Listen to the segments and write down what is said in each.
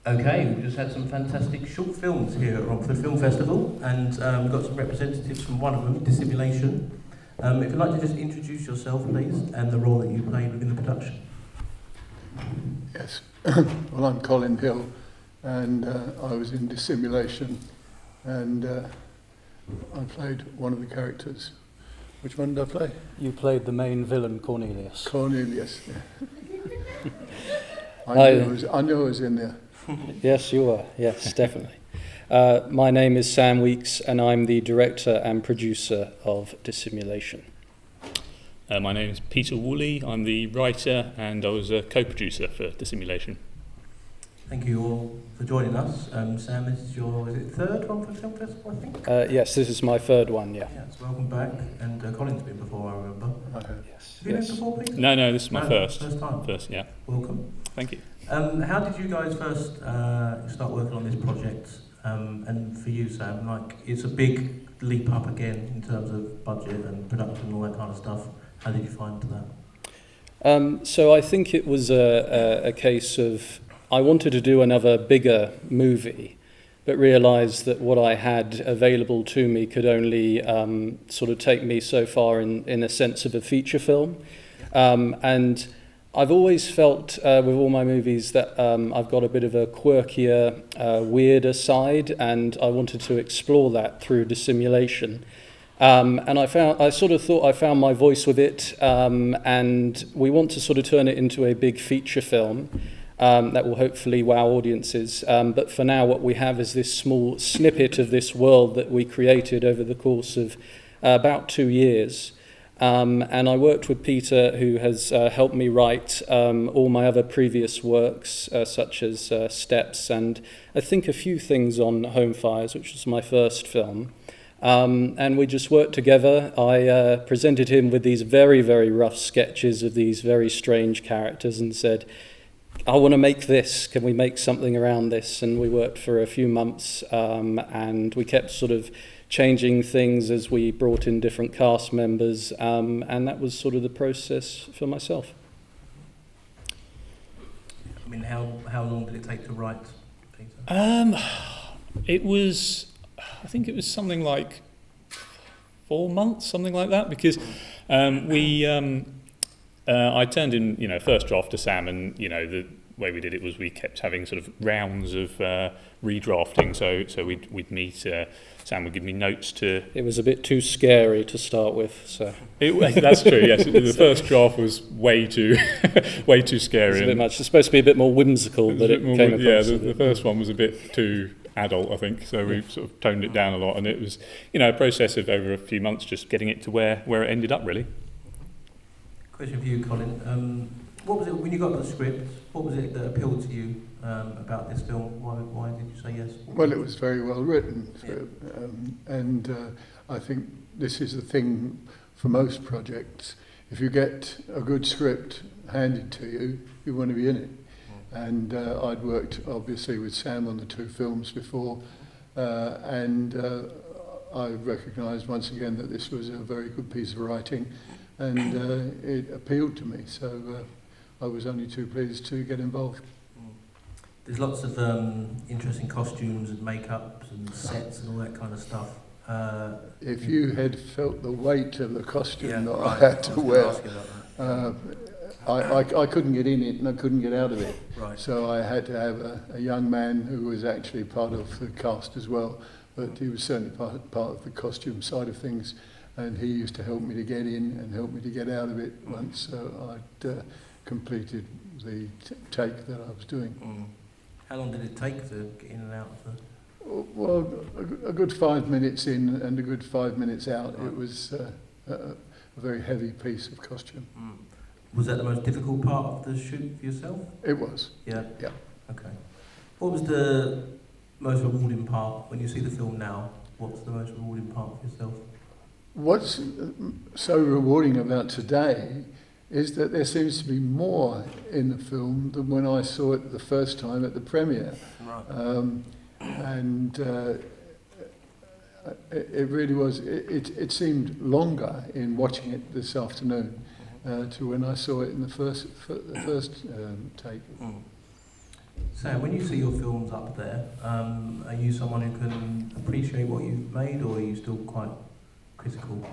Okay, we've just had some fantastic short films here at Romford Film Festival, and we've got some representatives from one of them, Dissimulation. If you'd like to just introduce yourself, please, and the role that you played within the production. Yes, well, I'm Colin Hill, and I was in Dissimulation, and I played one of the characters. Which one did I play? You played the main villain, Cornelius. Cornelius, yeah. I knew I was in there. Yes, you were. Yes, definitely. My name is Sam Weeks, and I'm the director and producer of Dissimulation. My name is Peter Woolley. I'm the writer, and I was a co-producer for Dissimulation. Thank you all for joining us. Sam, this is your third Romford Film Festival, I think? Yes, this is my third one, yeah. Yes, welcome back. And Colin's been before, I remember. Yes. Have you been before, Peter? No, this is my first. First time? First, yeah. Welcome. Thank you. How did you guys first start working on this project? And for you, Sam, like, it's a big leap up again in terms of budget and production and all that kind of stuff. How did you find that? So I think it was a case of I wanted to do another bigger movie, but realised that what I had available to me could only sort of take me so far in a sense of a feature film. And I've always felt with all my movies that I've got a bit of a quirkier, weirder side, and I wanted to explore that through Dissimulation. And I sort of thought I found my voice with it, and we want to sort of turn it into a big feature film that will hopefully wow audiences. But for now, what we have is this small snippet of this world that we created over the course of about 2 years. And I worked with Peter, who has helped me write all my other previous works, such as Steps, and I think a few things on Home Fires, which was my first film. And we just worked together. I presented him with these very, very rough sketches of these very strange characters and said, I want to make this. Can we make something around this? And we worked for a few months, and we kept sort of changing things as we brought in different cast members, and that was sort of the process for myself. I mean, how long did it take to write, Peter? I think it was something like 4 months, something like that, because I turned in, first draft to Sam, and the way we did it was we kept having sort of rounds of redrafting. So we'd meet. Sam would give me notes to. It was a bit too scary to start with, so. That's true. Yes, the first draft was way too scary. It's a bit much. It's supposed to be a bit more whimsical, but it came across. Yeah, the first one was a bit too adult, I think. So we sort of toned it down a lot, and it was, a process of over a few months, just getting it to where it ended up, really. Question for you, Colin. What was it when you got the script? What was it that appealed to you about this film? Why did you say yes? Well, it was very well written, and I think this is the thing for most projects. If you get a good script handed to you, you want to be in it. And I'd worked obviously with Sam on the 2 films before, and I recognised once again that this was a very good piece of writing, and it appealed to me. So I was only too pleased to get involved. There's lots of interesting costumes and makeups and sets and all that kind of stuff. If you had felt the weight of the costume that I had to wear, I couldn't get in it and I couldn't get out of it. Right. So I had to have a young man who was actually part of the cast as well, but he was certainly part of the costume side of things, and he used to help me to get in and help me to get out of it once I'd completed the take that I was doing. How long did it take to get in and out of the... Well, a good 5 minutes in and a good 5 minutes out. Right. It was a very heavy piece of costume. Was that the most difficult part of the shoot for yourself? It was. Yeah? Yeah. Okay. What was the most rewarding part when you see the film now? What's the most rewarding part for yourself? What's so rewarding about today is that there seems to be more in the film than when I saw it the first time at the premiere. Right. It really was, it seemed longer in watching it this afternoon to when I saw it in the first take. Sam, when you see your films up there, are you someone who can appreciate what you've made, or are you still quite critical?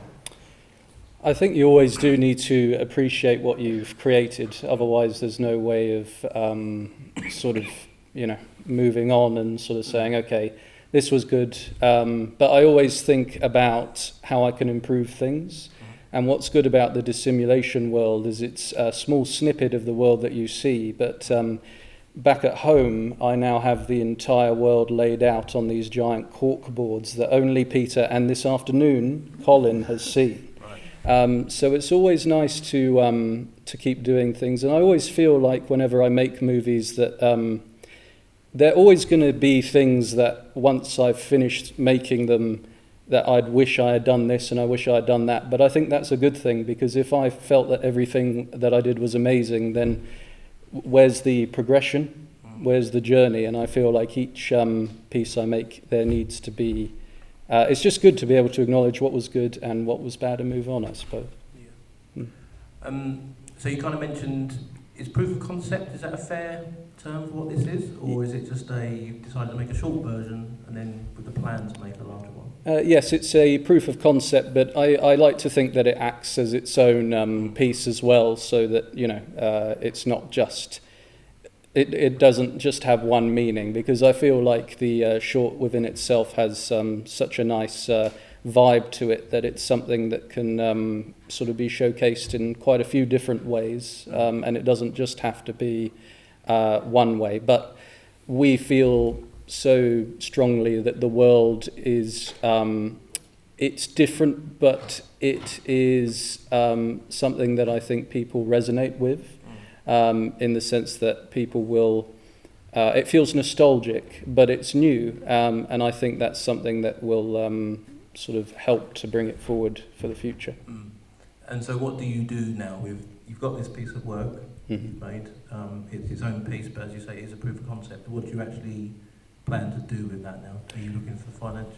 I think you always do need to appreciate what you've created, otherwise there's no way of sort of, moving on and sort of saying, okay, this was good. But I always think about how I can improve things. And what's good about the dissimulation world is it's a small snippet of the world that you see, but back at home, I now have the entire world laid out on these giant cork boards that only Peter and this afternoon Colin has seen. So it's always nice to keep doing things, and I always feel like whenever I make movies that there are always going to be things that once I've finished making them that I'd wish I had done this and I wish I had done that. But I think that's a good thing, because if I felt that everything that I did was amazing, then where's the progression? Where's the journey? And I feel like each piece I make, there needs to be... it's just good to be able to acknowledge what was good and what was bad and move on, I suppose. Yeah. So you kind of mentioned, is proof of concept, is that a fair term for what this is? Or is it just you decided to make a short version and then with the plan to make a larger one? Yes, it's a proof of concept, but I like to think that it acts as its own piece as well, so that, it's not just... It doesn't just have one meaning, because I feel like the short within itself has such a nice vibe to it that it's something that can sort of be showcased in quite a few different ways, and it doesn't just have to be one way. But we feel so strongly that the world is it's different, but it is something that I think people resonate with. In the sense that people will, it feels nostalgic, but it's new, and I think that's something that will sort of help to bring it forward for the future. And so what do you do now? You've got this piece of work you've made, it's its own piece, but as you say, it's a proof of concept. What do you actually plan to do with that now? Are you looking for finance?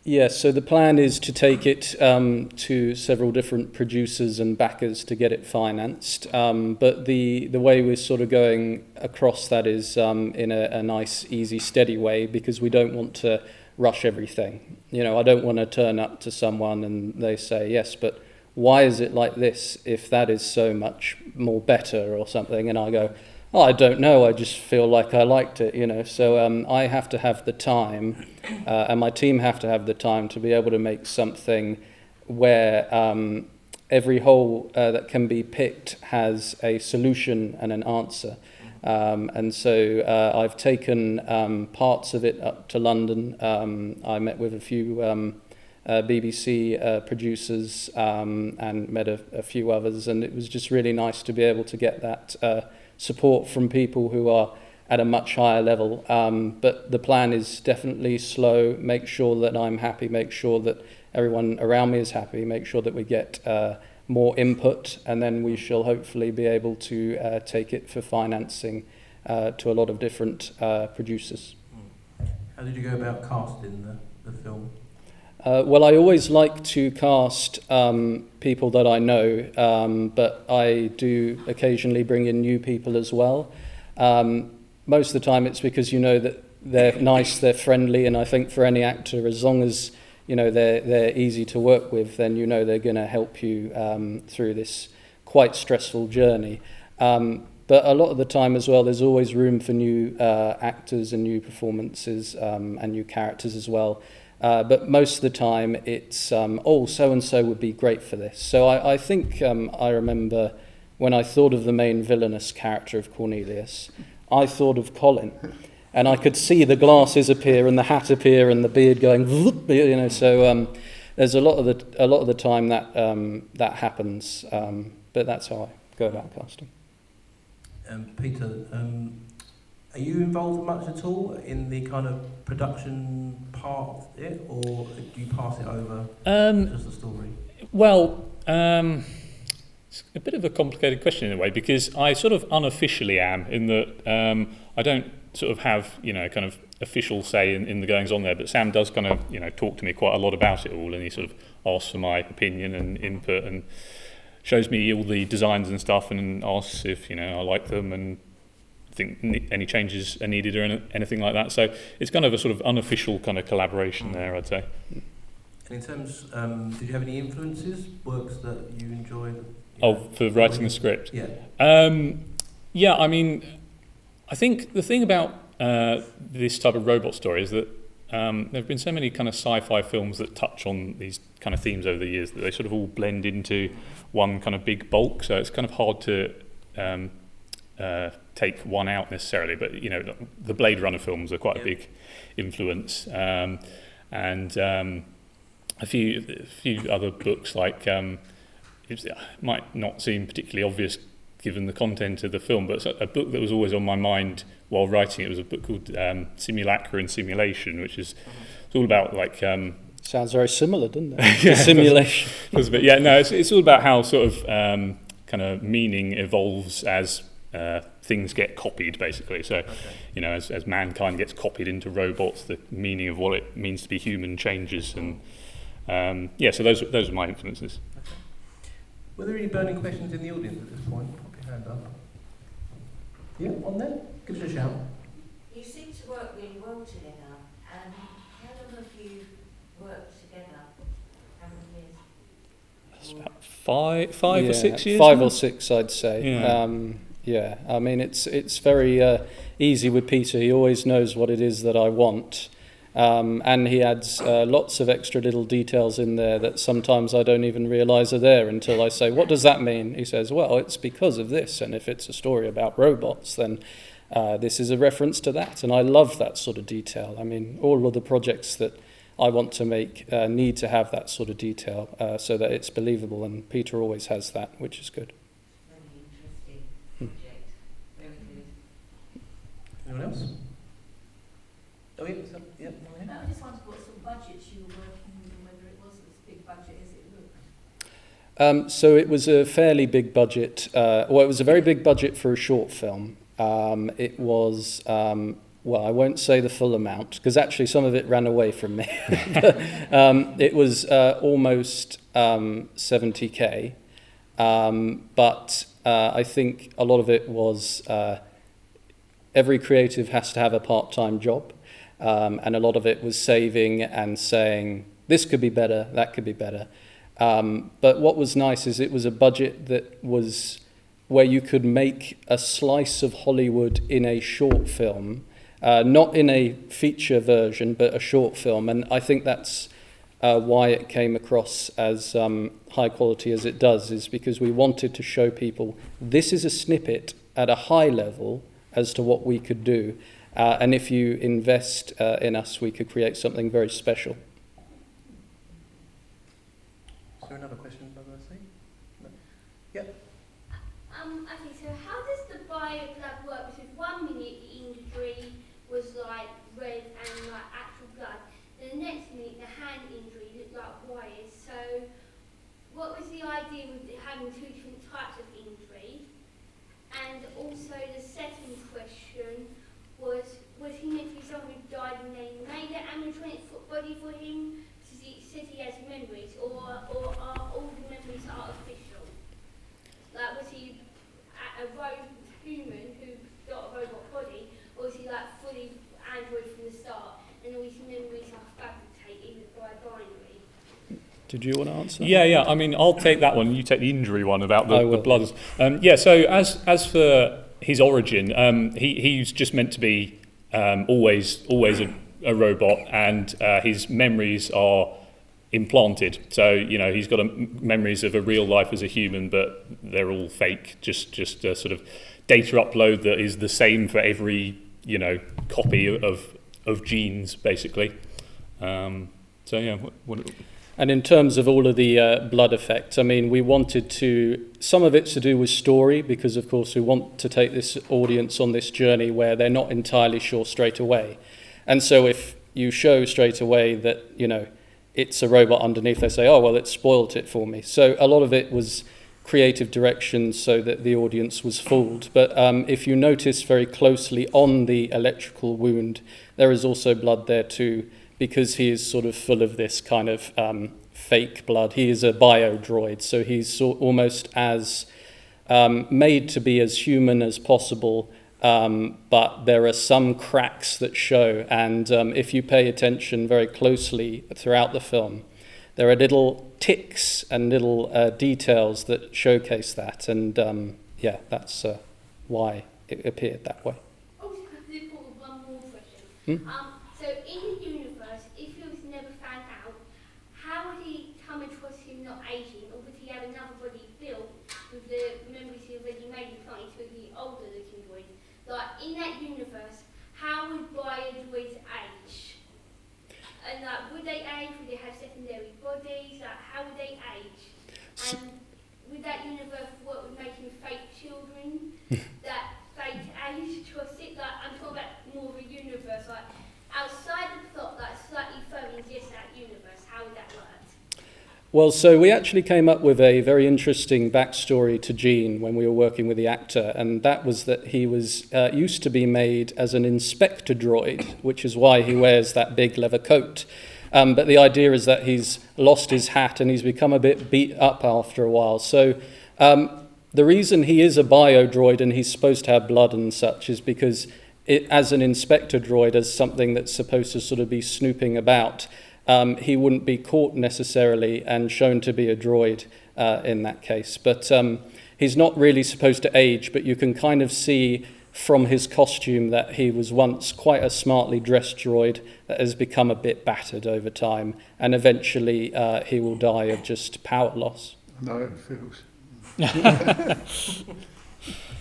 Yes, so the plan is to take it to several different producers and backers to get it financed. But the way we're sort of going across that is in a nice, easy, steady way, because we don't want to rush everything. I don't want to turn up to someone and they say, yes, but why is it like this if that is so much more better or something? And I go, oh, I don't know, I just feel like I liked it, So I have to have the time, and my team have to have the time to be able to make something where every hole that can be picked has a solution and an answer. And so I've taken parts of it up to London. I met with a few BBC producers and met a few others, and it was just really nice to be able to get that support from people who are at a much higher level. But the plan is definitely slow, make sure that I'm happy, make sure that everyone around me is happy, make sure that we get more input, and then we shall hopefully be able to take it for financing to a lot of different producers. How did you go about casting the film? Well, I always like to cast people that I know, but I do occasionally bring in new people as well. Most of the time it's because that they're nice, they're friendly, and I think for any actor, as long as they're easy to work with, then they're going to help you through this quite stressful journey. But a lot of the time as well, there's always room for new actors and new performances and new characters as well. But most of the time it's, so-and-so would be great for this. So I think I remember when I thought of the main villainous character of Cornelius, I thought of Colin. And I could see the glasses appear and the hat appear and the beard going, so there's a lot of the time that happens. But that's how I go about casting. Peter, are you involved much at all in the kind of production part of it, or do you pass it over just the story? Well, it's a bit of a complicated question in a way, because I sort of unofficially am, in that I don't sort of have, kind of official say in the goings on there, but Sam does kind of, talk to me quite a lot about it all, and he sort of asks for my opinion and input and shows me all the designs and stuff and asks if, I like them, and think any changes are needed or anything like that. So it's kind of a sort of unofficial kind of collaboration there, I'd say. And in terms, did you have any influences, works that you enjoyed? For writing the script? Yeah. Yeah, I mean, I think the thing about this type of robot story is that there have been so many kind of sci-fi films that touch on these kind of themes over the years that they sort of all blend into one kind of big bulk. So it's kind of hard to take one out necessarily. But you know, the Blade Runner films are quite a big influence, and a few other books like it might not seem particularly obvious given the content of the film, but a book that was always on my mind while writing it was a book called Simulacra and Simulation, which is it's all about like sounds very similar, doesn't it? Yeah, simulation. Yeah, no, it's all about how sort of kind of meaning evolves as things get copied, basically. So, you know, as mankind gets copied into robots, the meaning of what it means to be human changes, and yeah, so those are my influences. Okay. Were there any burning questions in the audience at this point? Pop your hand up. Yeah, on there. Give us a shout. You seem to work really well together. How long have you worked together? How many years? It's about five or 6 years. 5 now? or 6, I'd say. Yeah. Yeah, I mean, it's very easy with Peter. He always knows what it is that I want. And he adds lots of extra little details in there that sometimes I don't even realise are there until I say, what does that mean? He says, well, it's because of this. And if it's a story about robots, then this is a reference to that. And I love that sort of detail. I mean, all of the projects that I want to make need to have that sort of detail so that it's believable. And Peter always has that, which is good. Very interesting project. Very good. Anyone else? Oh, yeah, No, I just wondered what sort of budgets you were working with and whether it was as big budget as it looked. So it was a fairly big budget. It was a very big budget for a short film. It was, well, I won't say the full amount because actually some of it ran away from me. It was almost 70k. But I think a lot of it was every creative has to have a part-time job. And a lot of it was saving and saying, this could be better, that could be better. But what was nice is it was a budget that was where you could make a slice of Hollywood in a short film, not in a feature version, but a short film. And I think that's why it came across as high quality as it does, is because we wanted to show people this is a snippet at a high level as to what we could do. And if you invest in us, we could create something very special. Is there another question, by the way? No? Yeah. Okay, so how does the bio-blood work? Because 1 minute the injury was like red and like actual blood. Then the next minute the hand injury looked like wires. So what was the idea with having 2 different types of injury? And also the second question was he meant to be someone who died and they made an animatronic body for him? Because he said he has memories, or are all the memories artificial? Like, was he a human who got a robot body, or was he like fully android from the start, and all his memories are fabricated by binary? Did you want to answer? Yeah. I mean, I'll take that one. You take the injury one about the blood. Yeah. So as for his origin, he's just meant to be always a robot, and his memories are implanted. So you know he's got memories of a real life as a human, but they're all fake. Just a sort of data upload that is the same for every copy of genes, basically. So yeah. And in terms of all of the blood effects, I mean, we wanted to, some of it's to do with story, because of course we want to take this audience on this journey where they're not entirely sure straight away. And so if you show straight away that, it's a robot underneath, they say, oh, well, it spoilt it for me. So a lot of it was creative direction so that the audience was fooled. But if you notice very closely on the electrical wound, there is also blood there too, because he is sort of full of this kind of fake blood. He is a bio-droid, so he's almost as made to be as human as possible, but there are some cracks that show, and if you pay attention very closely throughout the film, there are little ticks and little details that showcase that, and that's why it appeared that way. Also, I have one more question. So in the universe, if he was never found out, how would he come across him not aging, or would he have another body built with the memories he already made and planted to the older looking droid? Like, in that universe, how would bio-droids age? And like, would they age? Would they have secondary bodies? Like, how would they age? And would that universe work with making fake children that fake age to a sit? Like, I'm talking about more of a universe, like outside the plot, like slightly further in just that universe. How would that work? Well, so we actually came up with a very interesting backstory to Gene when we were working with the actor, and that was that he was used to be made as an inspector droid, which is why he wears that big leather coat. But the idea is that he's lost his hat and he's become a bit beat up after a while. So the reason he is a bio droid and he's supposed to have blood and such is because as an inspector droid, as something that's supposed to sort of be snooping about, he wouldn't be caught necessarily and shown to be a droid in that case. But he's not really supposed to age, but you can kind of see from his costume that he was once quite a smartly dressed droid that has become a bit battered over time, and eventually he will die of just power loss. No, it feels. I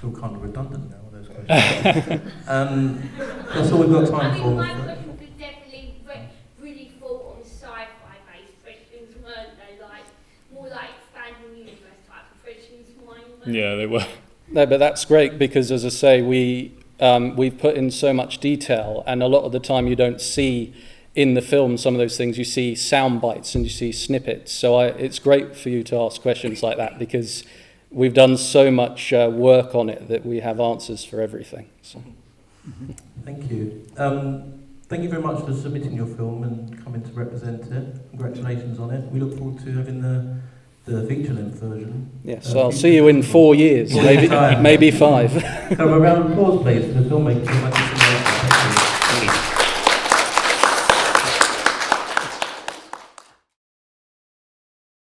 feel kind of redundant now with those questions. That's all we've got time for. My question was definitely really full on sci-fi based questions, weren't they? Like, more like expanding universe type of questions, mine. Yeah, they were. No, but that's great because, as I say, we've put in so much detail, and a lot of the time you don't see in the film some of those things. You see sound bites and you see snippets. So it's great for you to ask questions like that because we've done so much work on it that we have answers for everything. So. Thank you. Thank you very much for submitting your film and coming to represent it. Congratulations on it. We look forward to having the feature-length version. Yes, I'll see you in 4 years, maybe 5. Have a round of applause, please, for the filmmaker.